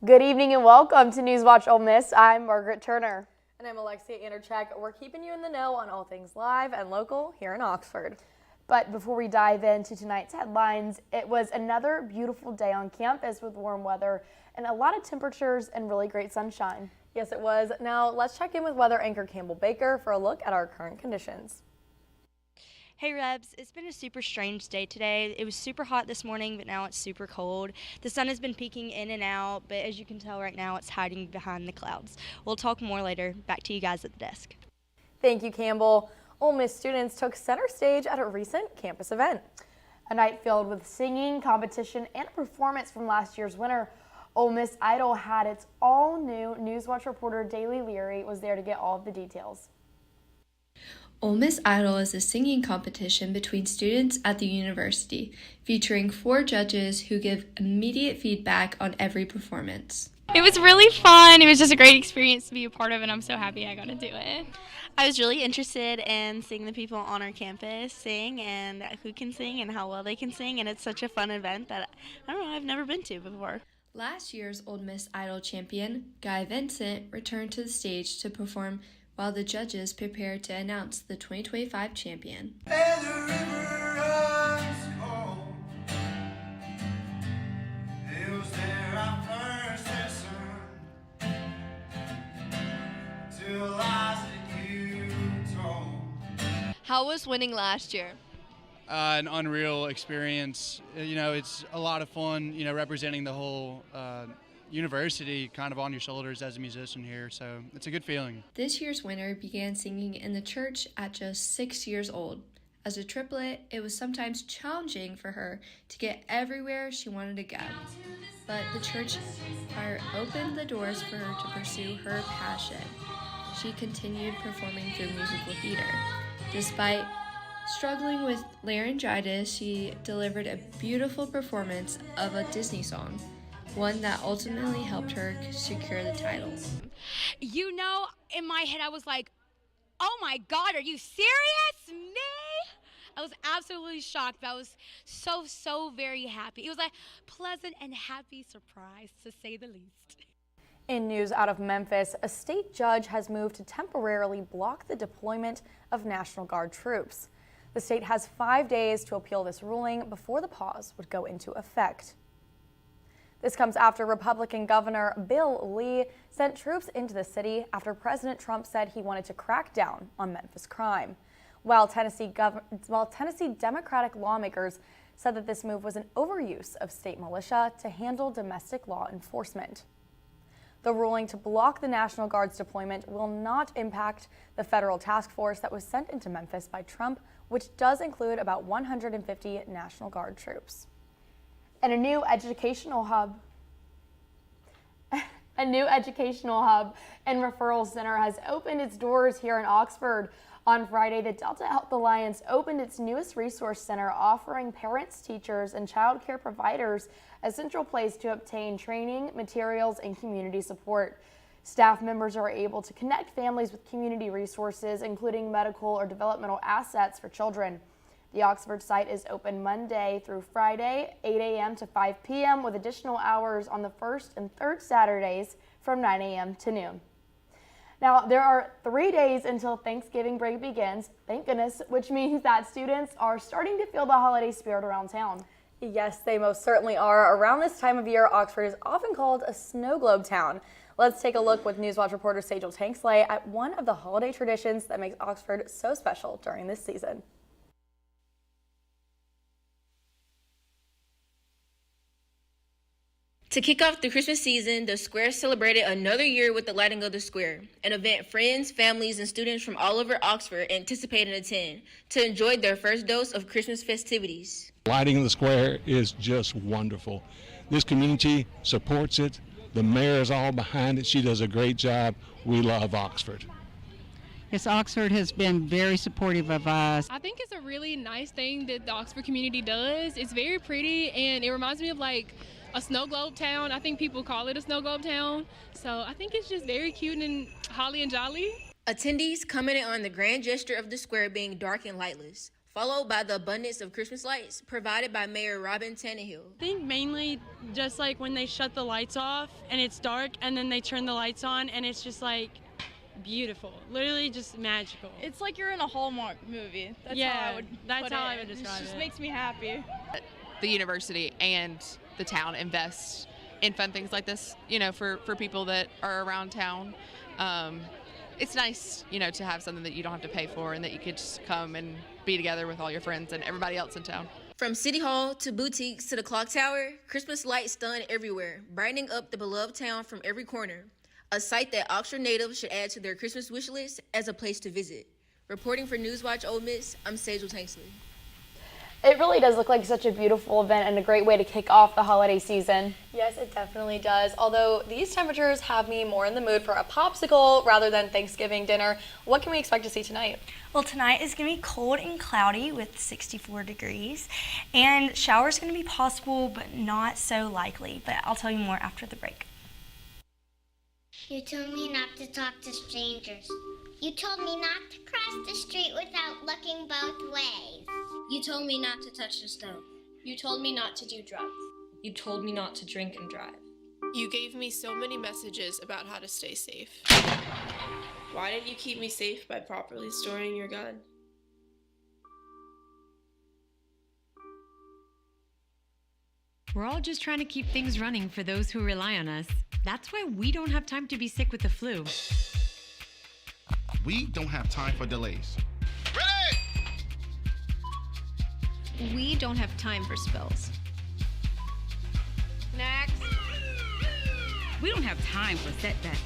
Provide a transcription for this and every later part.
Good evening and welcome to NewsWatch Ole Miss. I'm Margaret Turner. And I'm Alexia Anderchek. We're keeping you in the know on all things live and local here in Oxford. But before we dive into tonight's headlines, it was another beautiful day on campus with warm weather and a lot of temperatures and really great sunshine. Yes, it was. Now let's check in with weather anchor Campbell Baker for a look at our current conditions. Hey Rebs, it's been a super strange day today. It was super hot this morning, but now it's super cold. The sun has been peeking in and out, but as you can tell right now, it's hiding behind the clouds. We'll talk more later. Back to you guys at the desk. Thank you, Campbell. Ole Miss students took center stage at a recent campus event. A night filled with singing, competition, and a performance from last year's winner. Ole Miss Idol had its all-new NewsWatch reporter Daily Leary was there to get all of the details. Ole Miss Idol is a singing competition between students at the university, featuring 4 judges who give immediate feedback on every performance. It was really fun. It was just a great experience to be a part of, and I'm so happy I got to do it. I was really interested in seeing the people on our campus sing and who can sing and how well they can sing, and it's such a fun event that, I don't know, I've never been to before. Last year's Ole Miss Idol champion, Guy Vincent, returned to the stage to perform while the judges prepared to announce the 2025 champion. And the river runs cold. It was there I first had sun, till lies that you told. How was winning last year? An unreal experience. It's a lot of fun, representing the whole university kind of on your shoulders as a musician here, so it's a good feeling. This year's winner began singing in the church at just 6 years old. As a triplet, it was sometimes challenging for her to get everywhere she wanted to go. But the church choir opened the doors for her to pursue her passion. She continued performing through musical theater. Despite struggling with laryngitis, she delivered a beautiful performance of a Disney song, one that ultimately helped her secure the title. In my head I was like, oh my God, are you serious? Me? I was absolutely shocked, but I was so very happy. It was a pleasant and happy surprise, to say the least. In news out of Memphis, a state judge has moved to temporarily block the deployment of National Guard troops. The state has 5 days to appeal this ruling before the pause would go into effect. This comes after Republican Governor Bill Lee sent troops into the city after President Trump said he wanted to crack down on Memphis crime, while Tennessee Democratic lawmakers said that this move was an overuse of state militia to handle domestic law enforcement. The ruling to block the National Guard's deployment will not impact the federal task force that was sent into Memphis by Trump, which does include about 150 National Guard troops. And a new educational hub and referral center has opened its doors here in Oxford. On Friday, the Delta Health Alliance opened its newest resource center, offering parents, teachers, and child care providers a central place to obtain training, materials, and community support. Staff members are able to connect families with community resources, including medical or developmental assets for children. The Oxford site is open Monday through Friday, 8 a.m. to 5 p.m. with additional hours on the first and third Saturdays from 9 a.m. to noon. Now, there are 3 days until Thanksgiving break begins, thank goodness, which means that students are starting to feel the holiday spirit around town. Yes, they most certainly are. Around this time of year, Oxford is often called a snow globe town. Let's take a look with NewsWatch reporter Sejal Tanksley at one of the holiday traditions that makes Oxford so special during this season. To kick off the Christmas season, the square celebrated another year with the lighting of the square, an event friends, families, and students from all over Oxford anticipate and attend to enjoy their first dose of Christmas festivities. Lighting of the square is just wonderful. This community supports it. The mayor is all behind it. She does a great job. We love Oxford. Yes, Oxford has been very supportive of us. I think it's a really nice thing that the Oxford community does. It's very pretty, and it reminds me of like a snow globe town. I think people call it a snow globe town. So I think it's just very cute and holly and jolly. Attendees commented on the grand gesture of the square being dark and lightless. followed by the abundance of Christmas lights provided by Mayor Robin Tannehill. I think mainly just like when they shut the lights off and it's dark and then they turn the lights on and it's just like beautiful, literally just magical. It's like you're in a Hallmark movie. That's Yeah, how I would that's put how I it. would describe It just it. makes me happy. The university and the town invest in fun things like this, you know, for people that are around town. It's nice, you know, to have something that you don't have to pay for and that you could just come and be together with all your friends and everybody else in town. From City Hall to boutiques to the clock tower, Christmas lights stun everywhere, brightening up the beloved town from every corner. A sight that Oxford natives should add to their Christmas wish list as a place to visit. Reporting for NewsWatch Ole, I'm Sejal Tanksley. It really does look like such a beautiful event and a great way to kick off the holiday season. Yes, it definitely does. Although these temperatures have me more in the mood for a popsicle rather than Thanksgiving dinner. What can we expect to see tonight? Well, tonight is going to be cold and cloudy with 64 degrees. And showers going to be possible, but not so likely. But I'll tell you more after the break. You told me not to talk to strangers. You told me not to cross the street without looking both ways. You told me not to touch the stove. You told me not to do drugs. You told me not to drink and drive. You gave me so many messages about how to stay safe. Why didn't you keep me safe by properly storing your gun? We're all just trying to keep things running for those who rely on us. That's why we don't have time to be sick with the flu. We don't have time for delays. We don't have time for spills. Next. We don't have time for setbacks.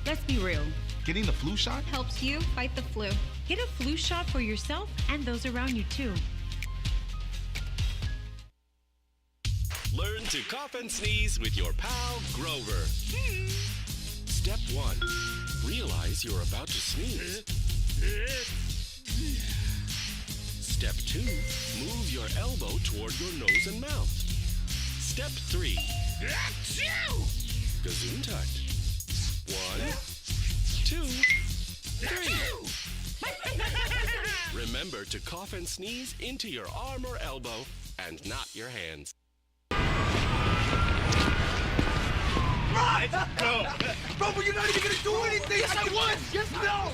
Let's be real. Getting the flu shot helps you fight the flu. Get a flu shot for yourself and those around you too. Learn to cough and sneeze with your pal Grover. Step 1. Realize you're about to sneeze. Step 2. Move your elbow toward your nose and mouth. Step 3. Gesundheit. 1, 2, 3. Remember to cough and sneeze into your arm or elbow and not your hands. Right! Go! Bro, but you're not even gonna do anything! Yes, I was! Yes, no!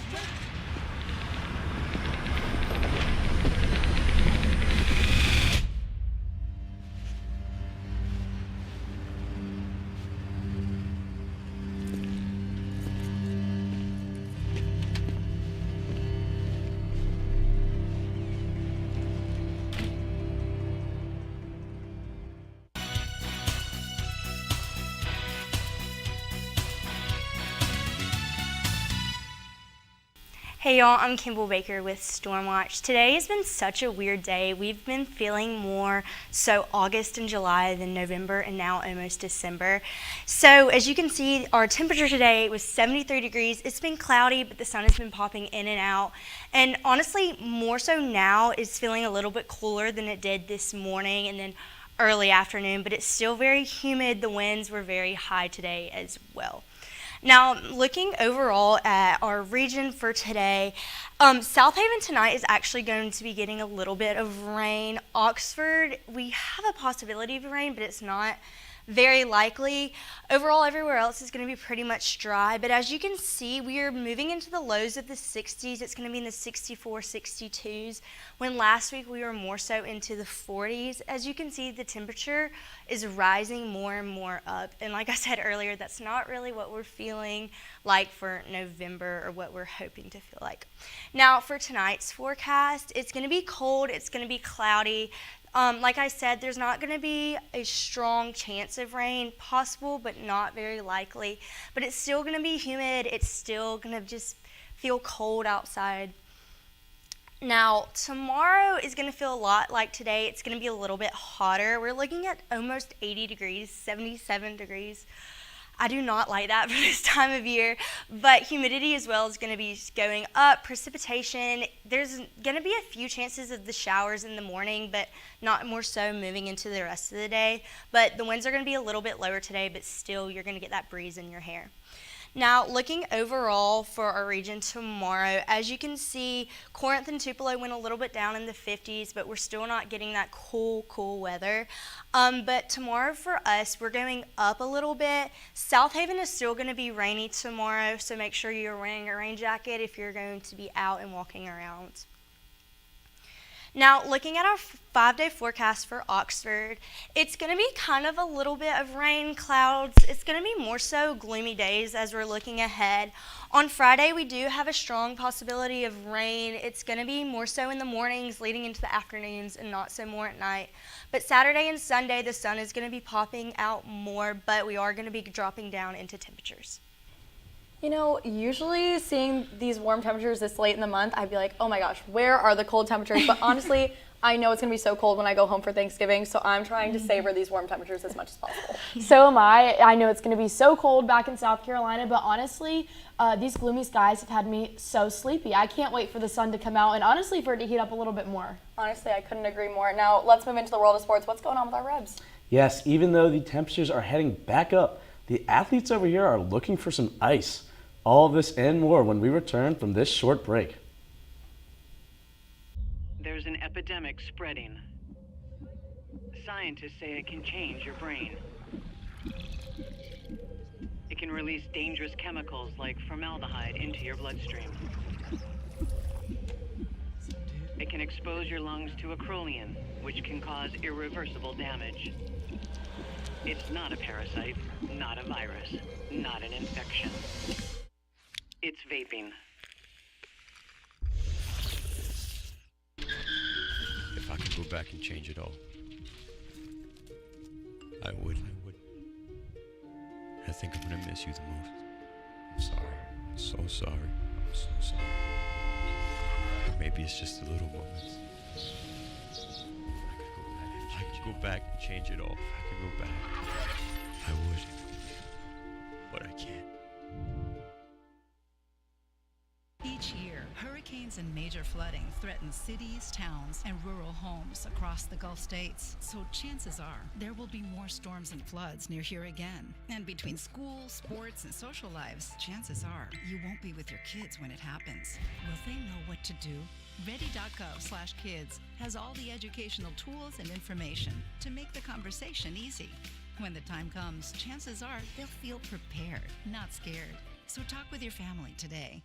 Hey y'all, I'm Kimball Baker with Stormwatch. Today has been such a weird day. We've been feeling more so August and July than November and now almost December. So as you can see, our temperature today was 73 degrees. It's been cloudy, but the sun has been popping in and out. And honestly, more so now, it's feeling a little bit cooler than it did this morning and then early afternoon, but it's still very humid. The winds were very high today as well. Now, looking overall at our region for today, South Haven tonight is actually going to be getting a little bit of rain. Oxford, we have a possibility of rain, but it's not very likely. Overall, everywhere else is going to be pretty much dry, but as you can see, we are moving into the lows of the 60s. It's going to be in the 64, 62s, when last week we were more so into the 40s. As you can see, the temperature is rising more and more up, and like I said earlier, that's not really what we're feeling like for November or what we're hoping to feel like. Now, for tonight's forecast, it's going to be cold, it's going to be cloudy. Like I said, there's not going to be a strong chance of rain, possible but not very likely. But it's still going to be humid. It's still going to just feel cold outside. Now, tomorrow is going to feel a lot like today. It's going to be a little bit hotter. We're looking at almost 80 degrees, 77 degrees. I do not like that for this time of year, but humidity as well is going to be going up. Precipitation, there's going to be a few chances of the showers in the morning, but not more so moving into the rest of the day. But the winds are going to be a little bit lower today, but still you're going to get that breeze in your hair. Now, looking overall for our region tomorrow, as you can see, Corinth and Tupelo went a little bit down in the 50s, but we're still not getting that cool weather. But tomorrow for us, we're going up a little bit. South Haven is still going to be rainy tomorrow, so make sure you're wearing a rain jacket if you're going to be out and walking around. Now, looking at our 5-day forecast for Oxford, it's going to be kind of a little bit of rain, clouds. It's going to be more so gloomy days as we're looking ahead. On Friday, we do have a strong possibility of rain. It's going to be more so in the mornings leading into the afternoons and not so more at night. But Saturday and Sunday, the sun is going to be popping out more, but we are going to be dropping down into temperatures. You know, usually seeing these warm temperatures this late in the month, I'd be like, oh my gosh, where are the cold temperatures? But honestly, I know it's going to be so cold when I go home for Thanksgiving, so I'm trying to savor these warm temperatures as much as possible. So am I. I know it's going to be so cold back in South Carolina, but honestly, these gloomy skies have had me so sleepy. I can't wait for the sun to come out and honestly for it to heat up a little bit more. Honestly, I couldn't agree more. Now, let's move into the world of sports. What's going on with our Rebs? Yes, even though the temperatures are heading back up, the athletes over here are looking for some ice. All of this and more when we return from this short break. There's an epidemic spreading. Scientists say it can change your brain. It can release dangerous chemicals like formaldehyde into your bloodstream. It can expose your lungs to acrolein, which can cause irreversible damage. It's not a parasite, not a virus, not an infection. It's vaping. If I could go back and change it all, I would. I think I'm gonna miss you the most. I'm sorry. I'm so sorry. I'm so sorry. Maybe it's just the little moments. If I could go back and change it all, if I could go back, I would. But I can't. Each year, hurricanes and major flooding threaten cities, towns, and rural homes across the Gulf states. So chances are there will be more storms and floods near here again. And between school, sports, and social lives, chances are you won't be with your kids when it happens. Will they know what to do? Ready.gov/kids has all the educational tools and information to make the conversation easy. When the time comes, chances are they'll feel prepared, not scared. So talk with your family today.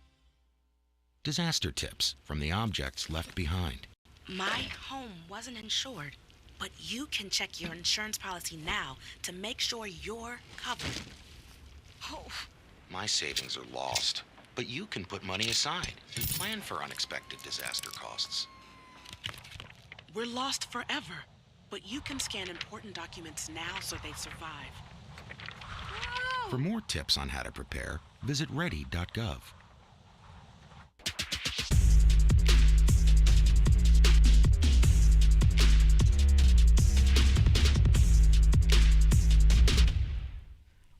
Disaster tips from the objects left behind. My home wasn't insured, but you can check your insurance policy now to make sure you're covered. Oh. My savings are lost, but you can put money aside and plan for unexpected disaster costs. We're lost forever, but you can scan important documents now so they survive. Oh. For more tips on how to prepare, visit ready.gov.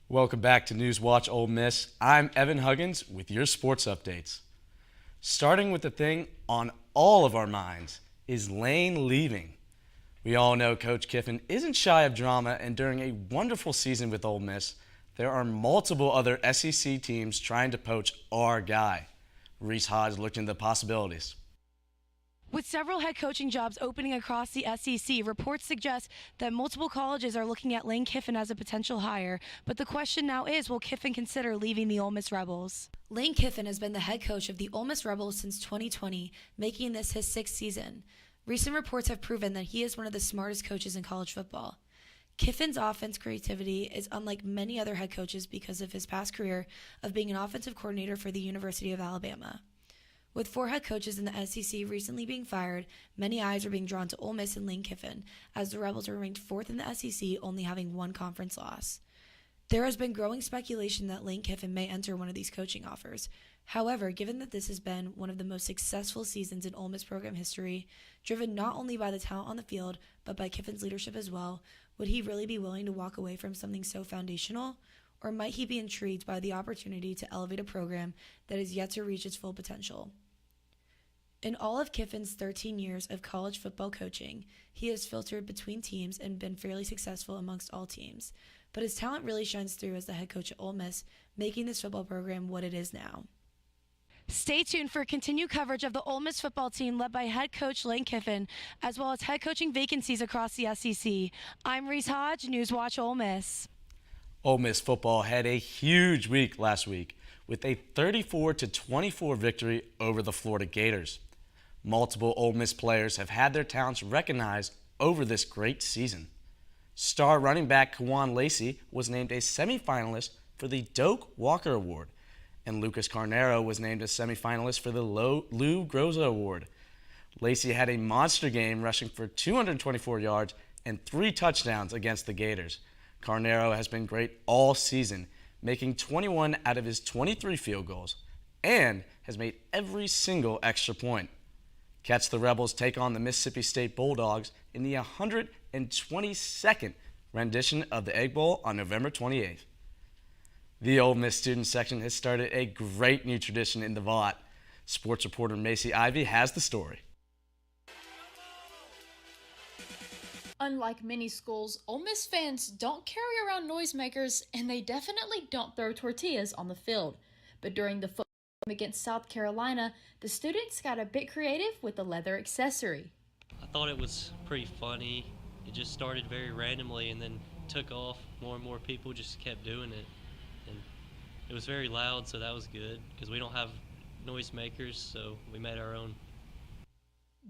Welcome back to NewsWatch Ole Miss. I'm Evan Huggins with your sports updates. Starting with the thing on all of our minds is Lane leaving. We all know Coach Kiffin isn't shy of drama, and during a wonderful season with Ole Miss, there are multiple other SEC teams trying to poach our guy. Reese Hodge looked into the possibilities. With several head coaching jobs opening across the SEC, reports suggest that multiple colleges are looking at Lane Kiffin as a potential hire. But the question now is, will Kiffin consider leaving the Ole Miss Rebels? Lane Kiffin has been the head coach of the Ole Miss Rebels since 2020, making this his 6th season. Recent reports have proven that he is one of the smartest coaches in college football. Kiffin's offense creativity is unlike many other head coaches because of his past career of being an offensive coordinator for the University of Alabama. With 4 head coaches in the SEC recently being fired, many eyes are being drawn to Ole Miss and Lane Kiffin, as the Rebels are ranked 4th in the SEC, only having 1 conference loss. There has been growing speculation that Lane Kiffin may enter one of these coaching offers. However, given that this has been one of the most successful seasons in Ole Miss program history, driven not only by the talent on the field, but by Kiffin's leadership as well, would he really be willing to walk away from something so foundational? Or might he be intrigued by the opportunity to elevate a program that is yet to reach its full potential? In all of Kiffin's 13 years of college football coaching, he has filtered between teams and been fairly successful amongst all teams. but his talent really shines through as the head coach at Ole Miss, making this football program what it is now. Stay tuned for continued coverage of the Ole Miss football team led by head coach Lane Kiffin, as well as head coaching vacancies across the SEC. I'm Reese Hodge, NewsWatch Ole Miss. Ole Miss football had a huge week last week with a 34-24 victory over the Florida Gators. Multiple Ole Miss players have had their talents recognized over this great season. Star running back Kawan Lacey was named a semifinalist for the Doak Walker Award, and Lucas Carnero was named a semifinalist for the Lou Groza Award. Lacey had a monster game rushing for 224 yards and 3 touchdowns against the Gators. Carnero has been great all season, making 21 out of his 23 field goals, and has made every single extra point. Catch the Rebels take on the Mississippi State Bulldogs in the 122nd rendition of the Egg Bowl on November 28th. The Ole Miss student section has started a great new tradition in the Vaught. Sports reporter Macy Ivy has the story. Unlike many schools, Ole Miss fans don't carry around noisemakers, and they definitely don't throw tortillas on the field. But during the football game against South Carolina, the students got a bit creative with a leather accessory. I thought it was pretty funny. It just started very randomly and then took off. More and more people just kept doing it. And it was very loud, so that was good because we don't have noisemakers, so we made our own.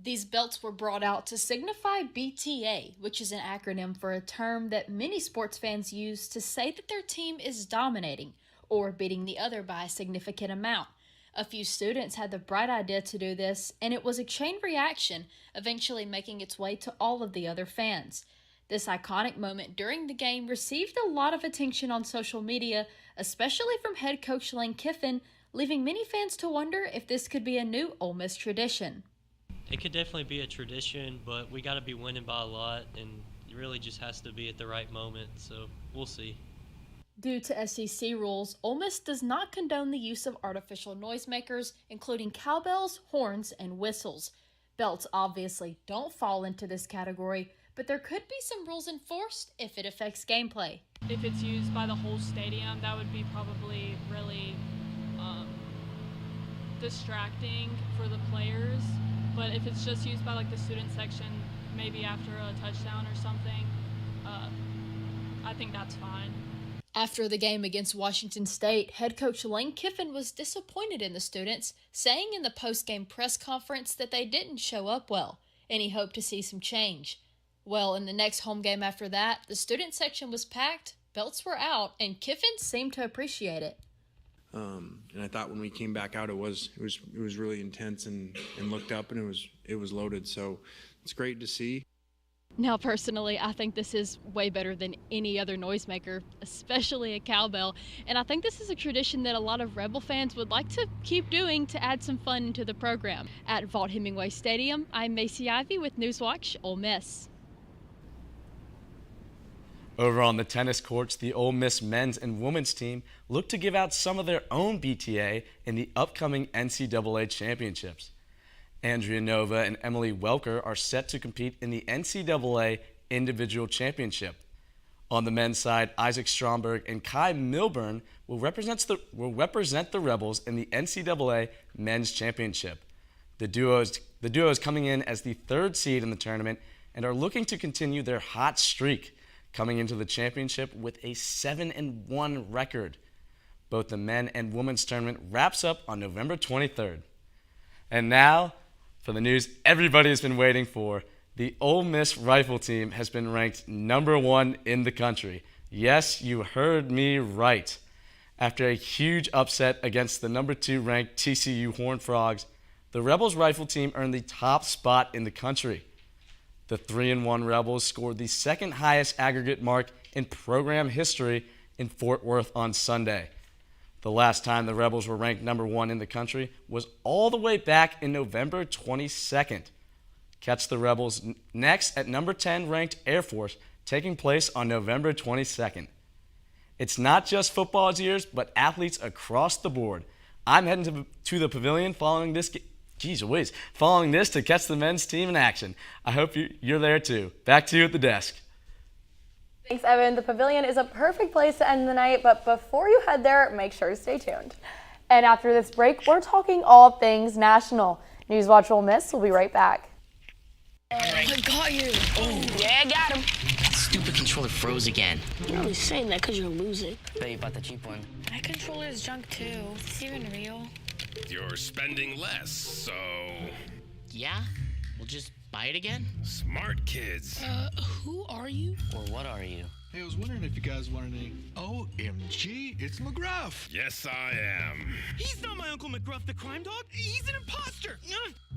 These belts were brought out to signify BTA, which is an acronym for a term that many sports fans use to say that their team is dominating or beating the other by a significant amount. A few students had the bright idea to do this, and it was a chain reaction, eventually making its way to all of the other fans. This iconic moment during the game received a lot of attention on social media, especially from head coach Lane Kiffin, leaving many fans to wonder if this could be a new Ole Miss tradition. It could definitely be a tradition, but we got to be winning by a lot, and it really just has to be at the right moment, so we'll see. Due to SEC rules, Ole Miss does not condone the use of artificial noisemakers, including cowbells, horns, and whistles. Belts obviously don't fall into this category, but there could be some rules enforced if it affects gameplay. If it's used by the whole stadium, that would be probably really distracting for the players. But if it's just used by like the student section, maybe after a touchdown or something, I think that's fine. After the game against Washington State, head coach Lane Kiffin was disappointed in the students, saying in the post-game press conference that they didn't show up well, and he hoped to see some change. Well, in the next home game after that, the student section was packed, belts were out, and Kiffin seemed to appreciate it. And I thought when we came back out, it was really intense and looked up, and it was loaded. So it's great to see. Now, personally, I think this is way better than any other noisemaker, especially a cowbell. And I think this is a tradition that a lot of Rebel fans would like to keep doing to add some fun into the program. At Vaught-Hemingway Stadium, I'm Macy Ivy with NewsWatch Ole Miss. Over on the tennis courts, the Ole Miss men's and women's team look to give out some of their own BTA in the upcoming NCAA championships. Andrea Nova and Emily Welker are set to compete in the NCAA Individual Championship. On the men's side, Isaac Stromberg and Kai Milburn will represent the Rebels in the NCAA Men's Championship. The duo is coming in as the 3rd seed in the tournament and are looking to continue their hot streak, coming into the championship with a 7-1 record. Both the men and women's tournament wraps up on November 23rd. And now, for the news everybody has been waiting for, the Ole Miss rifle team has been ranked #1 in the country. Yes, you heard me right. After a huge upset against the #2 ranked TCU Horned Frogs, the Rebels rifle team earned the top spot in the country. The 3-1 Rebels scored the 2nd highest aggregate mark in program history in Fort Worth on Sunday. The last time the Rebels were ranked #1 in the country was all the way back in November 22nd. Catch the Rebels next at #10 ranked Air Force, taking place on November 22nd. It's not just football's ears, but athletes across the board. I'm heading to the pavilion following this to catch the men's team in action. I hope you're there too. Back to you at the desk. Thanks, Evan. The Pavilion is a perfect place to end the night, but before you head there, make sure to stay tuned. And after this break, we're talking all things national. NewsWatch Ole Miss will be right back. I got you. Oh, yeah, I got him. Stupid controller froze again. You're only saying that because you're losing. Bet you bought the cheap one. My controller is junk too. Is this even real? You're spending less, so... Yeah? We'll just buy it again? Smart kids. Who are you? Or what are you? Hey, I was wondering if you guys wanted any... OMG, it's McGruff. Yes, I am. He's not my Uncle McGruff, the crime dog. He's an imposter.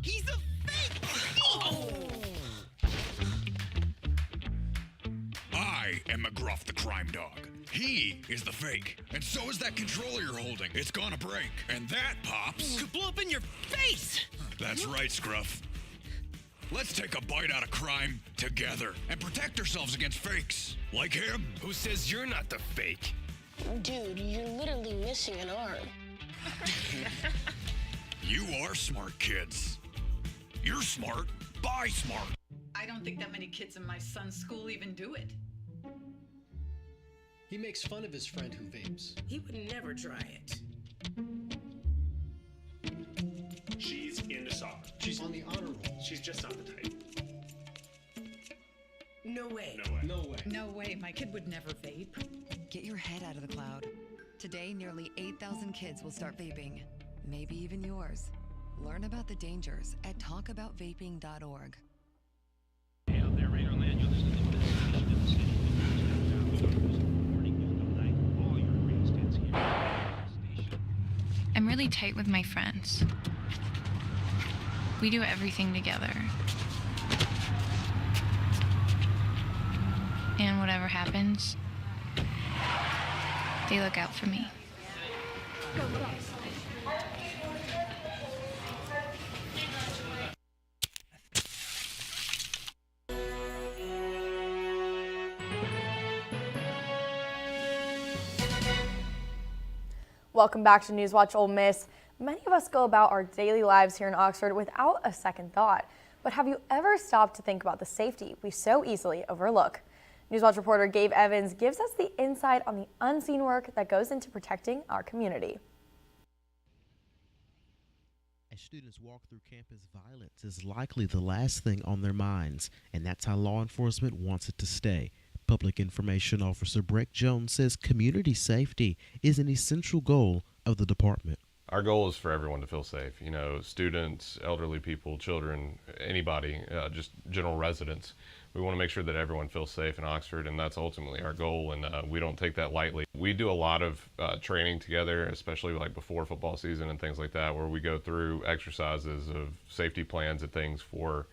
He's a fake. Oh. I am McGruff, the crime dog. He is the fake. And so is that controller you're holding. It's gonna break. And that, Pops... Could blow up in your face. That's right, Scruff. Let's take a bite out of crime together and protect ourselves against fakes. Like him. Who says you're not the fake? Dude, you're literally missing an arm. You are smart kids. You're smart. Buy smart. I don't think that many kids in my son's school even do it. He makes fun of his friend who vapes. He would never try it. She's into soccer. She's on the honor roll. She's just not the type. No way. No way. No way. No way, my kid would never vape. Get your head out of the cloud. Today, nearly 8,000 kids will start vaping. Maybe even yours. Learn about the dangers at talkaboutvaping.org. Out there, radar land, you're listening to this station in the city. All your radio stands here. I'm really tight with my friends. We do everything together. And whatever happens, they look out for me. Welcome back to NewsWatch Ole Miss. Many of us go about our daily lives here in Oxford without a second thought. But have you ever stopped to think about the safety we so easily overlook? NewsWatch reporter Gabe Evans gives us the insight on the unseen work that goes into protecting our community. As students walk through campus, violence is likely the last thing on their minds, and that's how law enforcement wants it to stay. Public Information Officer Breck Jones says community safety is an essential goal of the department. Our goal is for everyone to feel safe, you know, students, elderly people, children, anybody, just general residents. We want to make sure that everyone feels safe in Oxford, and that's ultimately our goal, and we don't take that lightly. We do a lot of training together, especially like before football season and things like that, where we go through exercises of safety plans and things for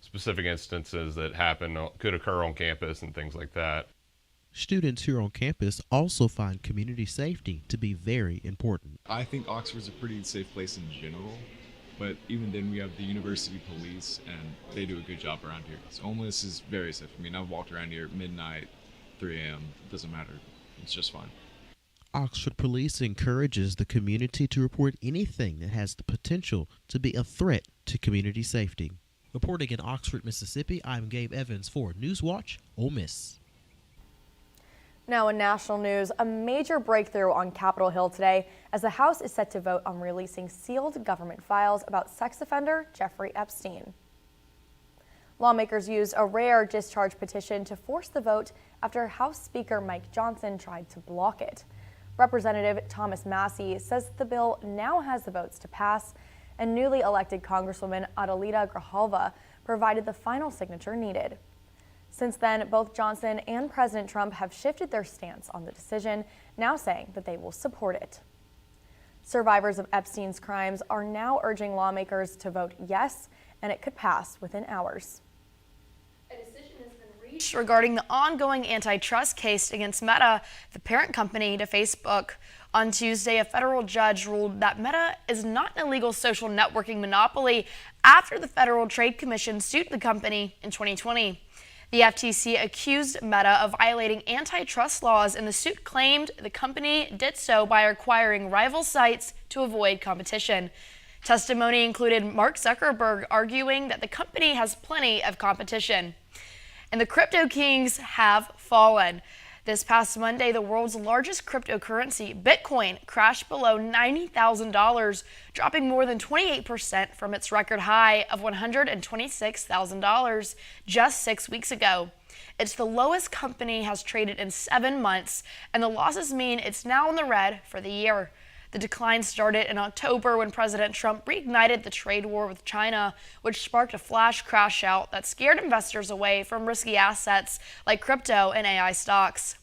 specific instances that could occur on campus and things like that. Students here on campus also find community safety to be very important. I think Oxford's a pretty safe place in general, but even then we have the university police and they do a good job around here. So Ole Miss is very safe. I mean, I've walked around here at midnight, 3 a.m., doesn't matter. It's just fine. Oxford Police encourages the community to report anything that has the potential to be a threat to community safety. Reporting in Oxford, Mississippi, I'm Gabe Evans for NewsWatch Ole Miss. Now in national news, a major breakthrough on Capitol Hill today as the House is set to vote on releasing sealed government files about sex offender Jeffrey Epstein. Lawmakers used a rare discharge petition to force the vote after House Speaker Mike Johnson tried to block it. Representative Thomas Massey says the bill now has the votes to pass, and newly elected Congresswoman Adelita Grijalva provided the final signature needed. Since then, both Johnson and President Trump have shifted their stance on the decision, now saying that they will support it. Survivors of Epstein's crimes are now urging lawmakers to vote yes, and it could pass within hours. A decision has been reached regarding the ongoing antitrust case against Meta, the parent company to Facebook. On Tuesday, a federal judge ruled that Meta is not an illegal social networking monopoly after the Federal Trade Commission sued the company in 2020. The FTC accused Meta of violating antitrust laws, and the suit claimed the company did so by acquiring rival sites to avoid competition. Testimony included Mark Zuckerberg arguing that the company has plenty of competition. and the crypto kings have fallen. This past Monday, the world's largest cryptocurrency, Bitcoin, crashed below $90,000, dropping more than 28% from its record high of $126,000 just 6 weeks ago. It's the lowest company has traded in 7 months, and the losses mean it's now in the red for the year. The decline started in October when President Trump reignited the trade war with China, which sparked a flash crash out that scared investors away from risky assets like crypto and AI stocks.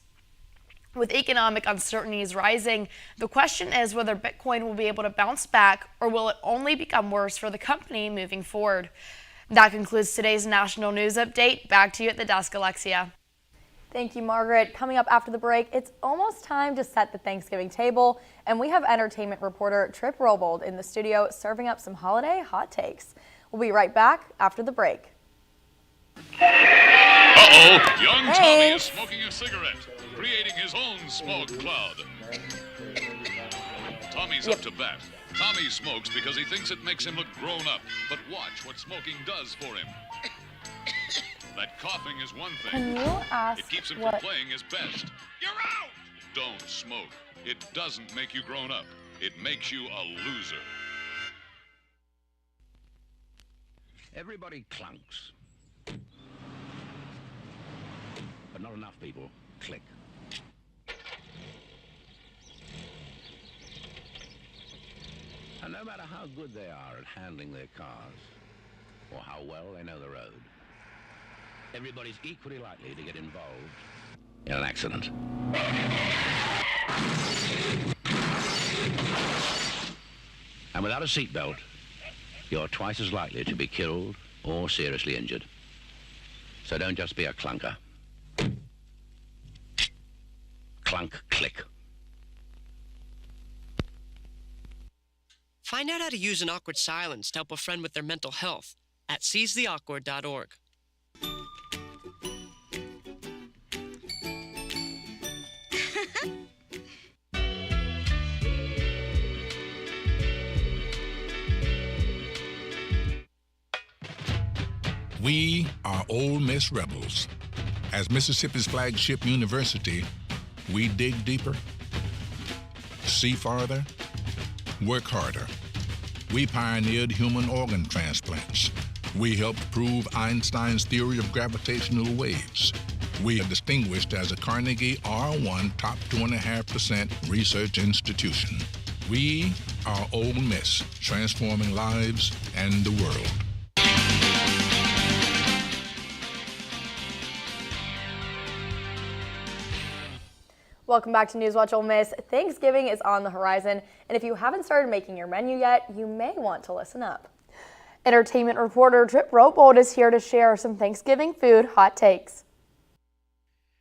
With economic uncertainties rising, the question is whether Bitcoin will be able to bounce back or will it only become worse for the company moving forward. That concludes today's national news update. Back to you at the desk, Alexia. Thank you, Margaret. Coming up after the break, it's almost time to set the Thanksgiving table, and we have entertainment reporter Trip Robold in the studio serving up some holiday hot takes. We'll be right back after the break. Uh-oh, young Tommy is smoking a cigarette, creating his own smoke cloud. Tommy's up to bat. Tommy smokes because he thinks it makes him look grown up, but watch what smoking does for him. That coughing is one thing. Can you ask it keeps him what... from playing his best. You're out! Don't smoke. It doesn't make you grown up. It makes you a loser. Everybody clunks. But not enough people click. And no matter how good they are at handling their cars, or how well they know the road, everybody's equally likely to get involved in an accident. And without a seatbelt, you're twice as likely to be killed or seriously injured. So don't just be a clunker. Clunk, click. Find out how to use an awkward silence to help a friend with their mental health at seizetheawkward.org. We are Ole Miss Rebels. As Mississippi's flagship university, we dig deeper, see farther, work harder. We pioneered human organ transplants. We helped prove Einstein's theory of gravitational waves. We are distinguished as a Carnegie R1 top 2.5% research institution. We are Ole Miss, transforming lives and the world. Welcome back to NewsWatch Ole Miss. Thanksgiving is on the horizon, and if you haven't started making your menu yet, you may want to listen up. Entertainment reporter Trip Robold is here to share some Thanksgiving food hot takes.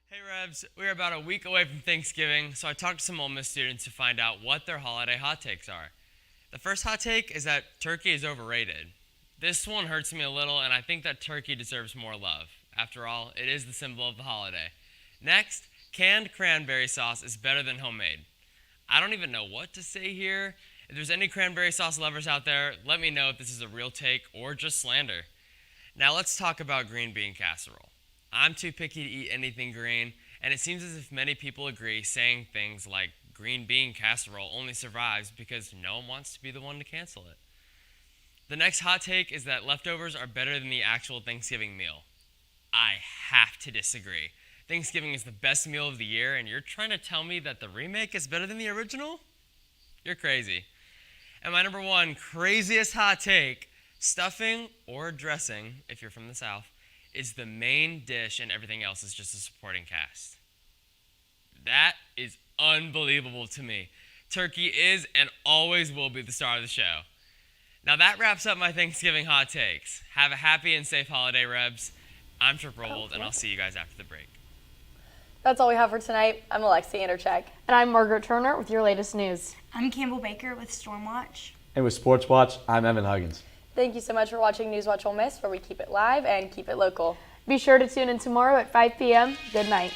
Hey Rebs, we're about a week away from Thanksgiving, so I talked to some Ole Miss students to find out what their holiday hot takes are. The first hot take is that turkey is overrated. This one hurts me a little, and I think that turkey deserves more love. After all, it is the symbol of the holiday. Next, canned cranberry sauce is better than homemade. I don't even know what to say here. If there's any cranberry sauce lovers out there, let me know if this is a real take or just slander. Now let's talk about green bean casserole. I'm too picky to eat anything green, and it seems as if many people agree, saying things like green bean casserole only survives because no one wants to be the one to cancel it. The next hot take is that leftovers are better than the actual Thanksgiving meal. I have to disagree. Thanksgiving is the best meal of the year, and you're trying to tell me that the remake is better than the original? You're crazy. And my number one craziest hot take, stuffing or dressing, if you're from the South, is the main dish and everything else is just a supporting cast. That is unbelievable to me. Turkey is and always will be the star of the show. Now that wraps up my Thanksgiving hot takes. Have a happy and safe holiday, Rebs. I'm Trip Robold, and I'll see you guys after the break. That's all we have for tonight. I'm Alexi Intercheck. And I'm Margaret Turner with your latest news. I'm Campbell Baker with Stormwatch. And with Sports Watch, I'm Evan Huggins. Thank you so much for watching NewsWatch Ole Miss, where we keep it live and keep it local. Be sure to tune in tomorrow at 5 p.m. Good night.